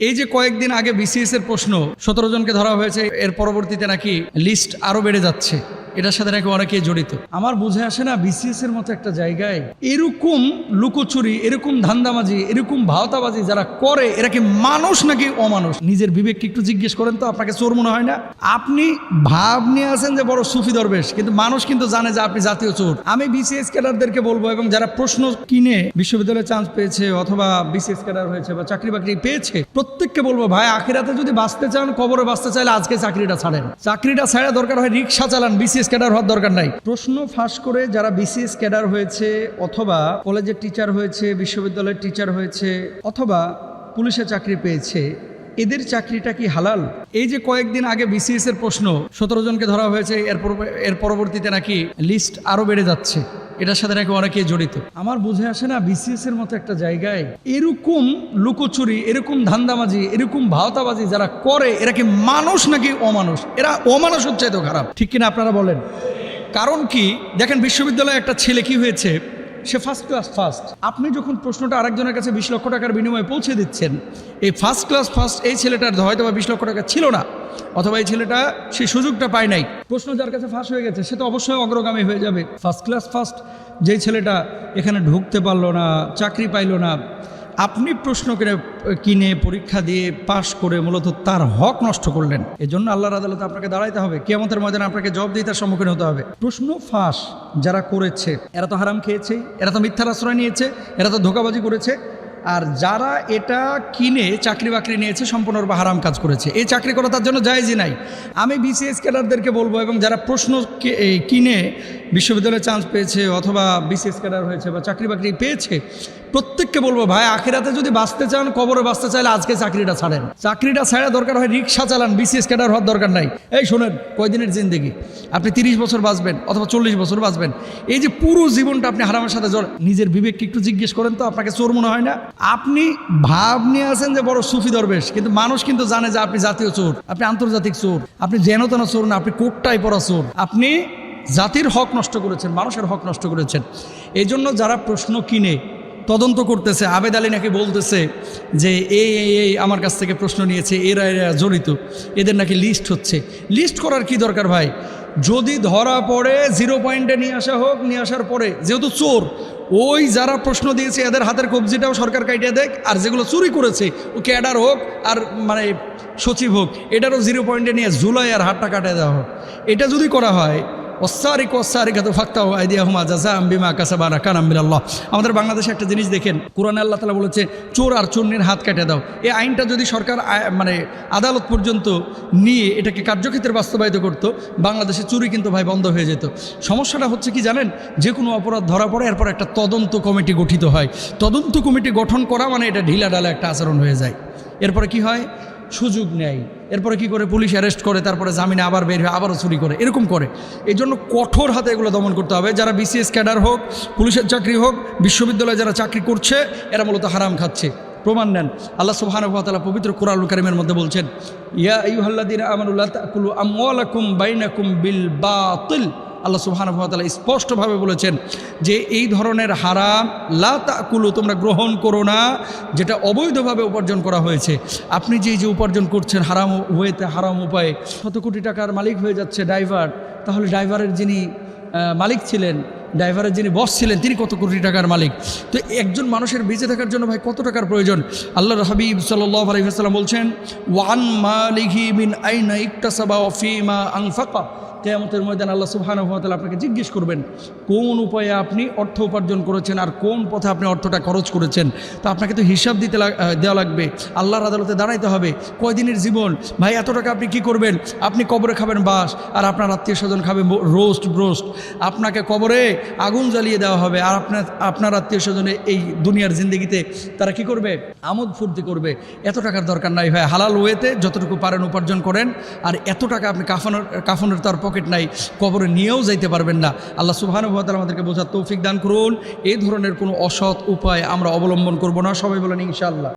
এই যে কয়েকদিন আগে বিসিএস এর প্রশ্ন 17 জনকে ধরা হয়েছে, এর পরবর্তীতে নাকি লিস্ট আরো বেড়ে যাচ্ছে, এটার সাথে নাকি অনেকেই জড়িত। আমার বুঝে আসে না, বিসিএস এর মতো একটা জায়গায় এরকম লুকোচুরি, এরকম ধান্দাবাজি, এরকম ভাওতাবাজি যারা করে, এরা কি মানুষ নাকি অমানুষ? নিজের বিবেককে একটু জিজ্ঞেস করেন তো, আপনাকে চোর মনে হয় না? আপনি ভাব নিয়ে আছেন যে বড় সুফি দরবেশ, কিন্তু মানুষ কিন্তু জানে যে আপনি জাতীয় চোর। আমি বিসিএস ক্যাডারদেরকে বলবো, এবং যারা প্রশ্ন কিনে বিশ্ববিদ্যালয়ে চান্স পেয়েছে অথবা বিসিএস ক্যাডার হয়েছে বা চাকরি বাকরি পেয়েছে, প্রত্যেককে বলবো, ভাই আখিরাতে যদি বাঁচতে চান, কবরে বাঁচতে চাইলে আজকে চাকরিটা ছাড়েন। চাকরিটা ছাড়া দরকার হয় রিক্সা চালান, বিসিএস ক্যাডার হওয়ার দরকার নাই। প্রশ্ন ফাঁস করে যারা বিসিএস ক্যাডার হয়েছে অথবা কলেজের টিচার হয়েছে, বিশ্ববিদ্যালয়ের টিচার হয়েছে অথবা পুলিশে চাকরি পেয়েছে, এদের চাকরিটা কি হালাল? এই যে কয়েকদিন আগে বিসিএস এর প্রশ্ন 17 জনকে ধরা হয়েছে, এর পরবর্তীতে নাকি লিস্ট আরো বেড়ে যাচ্ছে, এটার সাথে নাকি অনেকেই জড়িত। আমার বুঝে আসে না, বিসিএস এর মতো একটা জায়গায় এরকম লুকোচুরি, এরকম ধান্দাবাজি, এরকম ভাওতাবাজি যারা করে, এরা কি মানুষ নাকি অমানুষ? এরা অমানুষ হচ্ছে তো খারাপ, ঠিক কিনা আপনারা বলেন? কারণ কি, দেখেন বিশ্ববিদ্যালয়ে একটা ছেলে কি হয়েছে, সে ফার্স্ট ক্লাস ফার্স্ট। আপনি যখন প্রশ্নটা আরেকজনের কাছে 20 লক্ষ টাকার বিনিময়ে পৌঁছে দিচ্ছেন, এই ফার্স্ট ক্লাস ফার্স্ট এই ছেলেটার হয়তো বা 20 লক্ষ টাকা ছিল না, অথবা এই ছেলেটা সেই সুযোগটা পায় নাই। প্রশ্ন যার কাছে ফাঁস হয়ে গেছে, সে তো অবশ্যই অগ্রগামী হয়ে যাবে। ফার্স্ট ক্লাস ফার্স্ট যেই ছেলেটা এখানে ঢুকতে পারলো না, চাকরি পাইলো না, আপনি প্রশ্ন কিনে পরীক্ষা দিয়ে পাশ করে মূলত তার হক নষ্ট করলেন। এজন্য আল্লাহর আদালতে আপনাকে দাঁড়াইতে হবে, কিয়ামতের ময়দানে আপনাকে জবাবদিহিতার সম্মুখীন হতে হবে। প্রশ্ন ফাঁস যারা করেছে, এরা তো হারাম খেয়েছে, এরা তো মিথ্যার আশ্রয় নিয়েছে, এরা তো ধোঁকাবাজি করেছে। আর যারা এটা কিনে চাকরি বাকরি নিয়েছে, সম্পূর্ণরূপে হারাম কাজ করেছে। এই চাকরি করা তার জন্য জায়েজই নাই। আমি বিসিএস ক্যাডারদেরকে বলবো, এবং যারা প্রশ্ন কিনে বিশ্ববিদ্যালয়ে চান্স পেয়েছে অথবা বিসিএস ক্যাডার হয়েছে বা চাকরি বাকরি পেয়েছে, প্রত্যেককে বলবো, ভাই আখিরাতে যদি বাঁচতে চান, কবরে বাঁচতে চাইলে আজকে চাকরিটা ছাড়েন। চাকরিটা ছাড়া দরকার হয় রিক্সা চালান, বিসিএস ক্যাডার হওয়ার দরকার নাই। এই শোনেন, কয়দিনের জিন্দেগি, আপনি 30 বছর বাঁচবেন অথবা 40 বছর বাঁচবেন, এই যে পুরো জীবনটা আপনি হারামের সাথে নিজের বিবেককে একটু জিজ্ঞেস করেন তো, আপনাকে চোর মনে হয় না? আপনি ভাব নিয়ে আছেন যে বড় সুফি দরবেশ, কিন্তু মানুষ কিন্তু জানে যে আপনি জাতীয় চোর, আপনি আন্তর্জাতিক চোর, আপনি যেন তেন চোর না, আপনি কোটটাই পরা চোর। আপনি জাতির হক নষ্ট করেছেন, মানুষের হক নষ্ট করেছেন। এই জন্য যারা প্রশ্ন কিনে তদন্ত করতেছে, আবেদ আলী নাকি বলতেছে যে এই আমার কাছ থেকে প্রশ্ন নিয়েছে, এরা জড়িত, এদের নাকি লিস্ট হচ্ছে। লিস্ট করার কি দরকার ভাই? যদি ধরা পড়ে 0 পয়েন্টে নিয়ে আসা হোক, নিয়ে আসার পরে যেহেতু চোর, ওই যারা প্রশ্ন দিয়েছে এদের হাতের কবজিটাও সরকার কাটিয়ে দেয়, আর যেগুলো চুরি করেছে ও ক্যাডার হোক আর মানে সচিব হোক, এটারও 0 পয়েন্টে নিয়ে জুলাই আর হাতটা কাটিয়ে দেওয়া হোক। এটা যদি করা হয়, আমাদের বাংলাদেশে একটা জিনিস দেখেন, কোরআনে আল্লাহ তাআলা বলেছে চোর আর চোরনির হাত কেটে দাও। এই আইনটা যদি সরকার মানে আদালত পর্যন্ত নিয়ে এটাকে কার্যক্ষেত্রে বাস্তবায়িত করত, বাংলাদেশে চুরি কিন্তু ভাই বন্ধ হয়ে যেত। সমস্যাটা হচ্ছে কি জানেন, যে কোনো অপরাধ ধরা পড়ে, এরপর একটা তদন্ত কমিটি গঠিত হয়। তদন্ত কমিটি গঠন করা মানে এটা ঢিলা ঢালা একটা আচরণ হয়ে যায়। এরপরে কি হয়, সুযোগ নেয়, এরপরে কি করে, পুলিশ অ্যারেস্ট করে, তারপরে জামিনে আবার বের হয়ে আবারও চুরি করে, এরকম করে। এই জন্য কঠোর হাতে এগুলো দমন করতে হবে। যারা বিসিএস ক্যাডার হোক, পুলিশের চাকরি হোক, বিশ্ববিদ্যালয়ে যারা চাকরি করছে, এরা মূলত হারাম খাচ্ছে। প্রমাণ নেন, আল্লাহ সুবহানাহু ওয়া তাআলা পবিত্র কোরআনুল কারীমের মধ্যে বলছেন, ইয়া আইয়ুহাল্লাযীনা আমানু লা তাকুলু আমওয়ালাকুম বাইনাকুম বিল বাতিল। আল্লাহ সুবহানাহু ওয়া তাআলা স্পষ্টভাবে বলেছেন যে এই ধরনের হারাম লা তাকুলু, তোমরা গ্রহণ করো না, যেটা অবৈধভাবে উপার্জন করা হয়েছে। আপনি যে উপার্জন করছেন হারাম ওয়েতে, হারাম উপায়ে, শত কোটি টাকার মালিক হয়ে যাচ্ছে ড্রাইভার, তাহলে ড্রাইভারের যিনি মালিক ছিলেন, ড্রাইভারের যিনি বস ছিলেন, তিনি কত কোটি টাকার মালিক। তো একজন মানুষের বেঁচে থাকার জন্য ভাই কত টাকার প্রয়োজন? আল্লাহর হাবিব সাল্লাল্লাহু আলাইহি ওয়াসাল্লাম বলছেন, ওয়ান মালিহি মিন আইনা ইকতাসাবা ওয়া ফীমা আনফাকা। কিয়ামতের ময়দানে আল্লাহ সুবহানাহু ওয়া তাআলা আপনাকে জিজ্ঞেস করবেন, কোন উপায়ে আপনি অর্থ উপার্জন করেছেন আর কোন পথে আপনি অর্থটা খরচ করেছেন। তো আপনাকে তো হিসাব দেওয়া লাগবে, আল্লাহর আদালতে দাঁড়াইতে হবে। কয়দিনের জীবন ভাই, এত টাকা আপনি কি করবেন? আপনি কবরে খাবেন বাস, আর আপনার আত্মীয় স্বজন খাবে রোস্ট। আপনাকে কবরে আগুন জ্বালিয়ে দেওয়া হবে, আর আপনার আত্মীয় স্বজনে এই দুনিয়ার জিন্দগিতে তারা কি করবে? আমোদ ফুর্তি করবে। এত টাকার দরকার নাই ভাই, হালাল ওয়েতে যতটুকু পারেন উপার্জন করেন। আর এত টাকা আপনি কাফনের তার পকেট নাই, কবরে নিয়েও যাইতে পারবেন না। আল্লাহ সুবহানাহু ওয়া তাআলা আমাদেরকে বোঝার তৌফিক দান করুন। এই ধরনের কোনো অসৎ উপায় আমরা অবলম্বন করব না। সবাই বলেন ইনশাআল্লাহ।